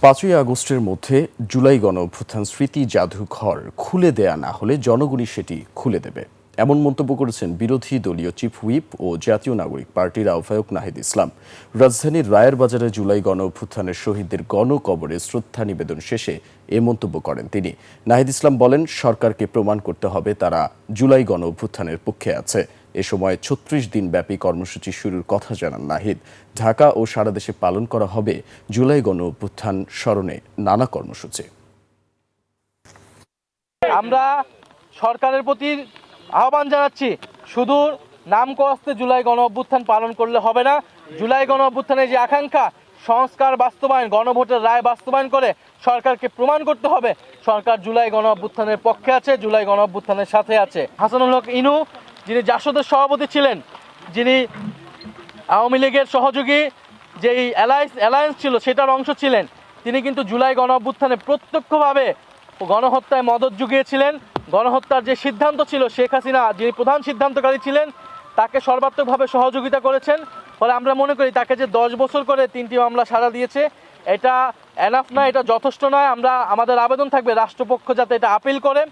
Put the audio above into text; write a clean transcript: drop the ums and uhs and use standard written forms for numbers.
5ই আগস্টের মধ্যে জুলাই গণঅভ্যুত্থান স্মৃতি জাদুঘর খুলে দেয়া না হলে জনগণই সেটি খুলে দেবে, এমন মন্তব্য করেছেন বিরোধী দলীয় চিফ হুইপ ও জাতীয় নাগরিক পার্টির আহ্বায়ক নাহিদ ইসলাম। রাজধানীর রায়ের বাজারে জুলাই গণঅভ্যুত্থানের শহীদদের গণকবরে শ্রদ্ধা নিবেদন শেষে এ মন্তব্য করেন তিনি। নাহিদ ইসলাম বলেন, সরকারকে প্রমাণ করতে হবে তারা জুলাই গণঅভ্যুত্থানের পক্ষে আছে। এ সময় ৩৬ দিন ব্যাপী কর্মসূচি শুরুর কথা জানান নাহিদ। ঢাকা ও সারা দেশে পালন করা হবে জুলাই গণঅভ্যুত্থান স্মরণে নানা কর্মসূচি। আমরা সরকারের প্রতি আহ্বান জানাচ্ছি, শুধু নাম কস্তে জুলাই গণঅভ্যুত্থান পালন করলে হবে না। জুলাই গণঅভ্যুত্থানের যে আকাঙ্ক্ষা, সংস্কার বাস্তবায়ন, গণভোটের রায় বাস্তবায়ন করে সরকারকে প্রমাণ করতে হবে সরকার জুলাই গণঅভ্যুত্থানের পক্ষে আছে, জুলাই গণঅভ্যুত্থানের সাথে আছে। হাসানুল হক ইনু, যিনি জাসদের সভাপতি ছিলেন, যিনি আওয়ামী লীগের সহযোগী যেই অ্যালায়েন্স ছিল সেটার অংশ ছিলেন, তিনি কিন্তু জুলাই গণঅভ্যুত্থানে প্রত্যক্ষভাবে গণহত্যায় মদত জুগিয়েছিলেন। গণহত্যার যে সিদ্ধান্ত ছিল, শেখ হাসিনা যিনি প্রধান সিদ্ধান্তকারী ছিলেন, তাকে সর্বাত্মকভাবে সহযোগিতা করেছেন। ফলে আমরা মনে করি তাকে যে 10 বছর করে 3টি মামলা সাজা দিয়েছে, এটা এনাফ নয়, এটা যথেষ্ট নয়। আমাদের আবেদন থাকবে রাষ্ট্রপক্ষ যাতে এটা আপিল করে।